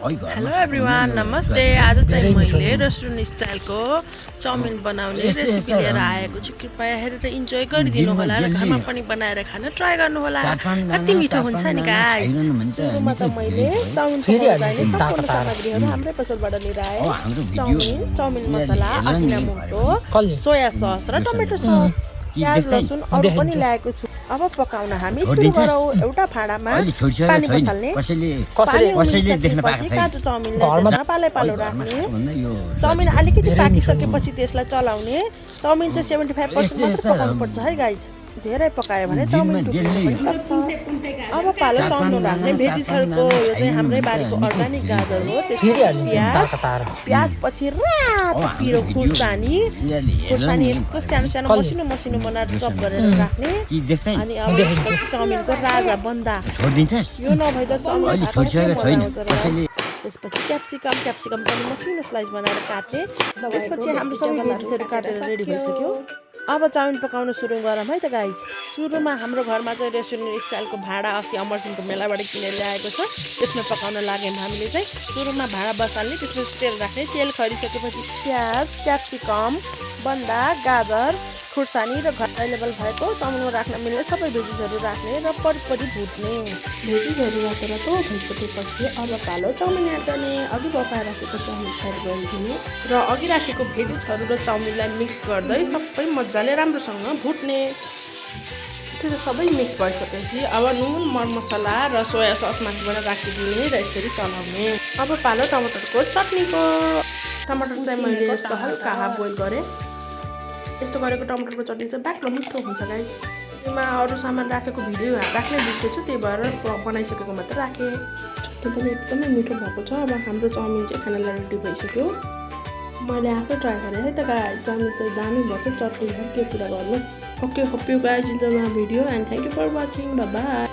Hello everyone नमस्ते। आज चाहिँ मैले रेस्टुरेन्ट स्टाइलको चाउमिन बनाउने रेसिपी लिएर आएको छु। कृपया हेरेर इन्जोय गरिदिनु होला र घरमा पनि बनाएर खान ट्राई गर्नु होला। कति मिठो हुन्छ नि गाइस। सुरुमा त मैले चाउमिन पकाउन चाहिने सम्पूर्ण सामग्रीहरू हाम्रै पसलबाट लिएर आएँ। चाउमिन मसला, अजिनामोटो, सोया सस र टमेटो सस, प्याज लसुन अरू पनि ल्याएको छु। अब पकाउन हामी सुरु गरौँ। एउटा भाँडामा पानी बसाल्ने, पानी उम्लिसकेपछि काँचो चाउमिनलाई त्यसमा पालै पालो राख्ने। चाउमिन अलिकति पाकिसकेपछि त्यसलाई चलाउने। चाउमिन चाहिँ 75% मात्र पकाउनु पर्छ है गाइज। धेरै पकायो भने चाउमिन टुक्रिन पनि सक्छ। अब पालो चाउमिन राख्ने भेजिसहरूको, यो चाहिँ हाम्रै बारीको अर्ग्यानिक गाजर हो। त्यसपछि प्याज पछि रातो पिरो खुर्सानी यस्तो सानो सानो मसिनो मसिनो बनाएर चप गरेर राख्ने। अनि अब त्यसपछि चाउमिनको राजा बन्दा यो नभए त चाउमिन त्यसपछि क्याप्सिकम पनि मसिनो स्लाइस बनाएर काट्ने। त्यसपछि हाम्रो सबै भेजिसहरू काटेर रेडी भइसक्यो। अब चाउमिन पकाउन सुरु गरौँ है त गाइज। सुरुमा हाम्रो घरमा चाहिँ रेस्टुरेन्ट स्टाइलको भाँडा अस्ति अमरसिंहको मेलाबाट किनेर ल्याएको छ। त्यसमा पकाउन लाग्यौँ हामीले चाहिँ। सुरुमा भाँडा बसाल्ने, त्यसपछि तेल राख्ने। तेल खरिसकेपछि प्याज, क्याप्सिकम, बन्दा, गाजर, खुर्सानी र घर एभाइलेबल भएको चाउमिनमा राख्न मिल्ने सबै भेजिसहरू राख्ने र परिपरि भुट्ने। भेजिसहरू रातो भइसकेपछि अब कालो चाउमिन एड गर्ने। अघि पकाएर राखेको चाउमिन एड गरिदिने र अघि राखेको भेजिसहरू र चाउमिनलाई मिक्स गर्दै सबै मजाले राम्रोसँग भुट्ने। त्यो सबै मिक्स भइसकेपछि अब नुन, मरमसला र सोया सस माथिबाट राखिदिने र यसरी चलाउने। अब पालो टमाटरको चटनीको। टमाटर चाहिँ मैले यस्तो हल्का हाफ बोइल गरेँ। यस्तो गरेको टमाटरको चटनी चाहिँ बाक्लो मिठो हुन्छ गाइज। यसमा अरू सामान राखेको भिडियो राख्नै बिर्सेछु, त्यही भएर बनाइसकेको मात्र राखेँ। चटनी पनि एकदमै मिठो भएको छ। अब हाम्रो चाउमिन चाहिँ खानालाई रेडी भइसक्यो। मैले आफै ट्राई गरेँ है त गाइज। चाउमिन चाहिँ दामी भएछ, चटनी के कुरा गर्नु। Okay, hope you guys enjoy my video and thank you for watching. Bye by.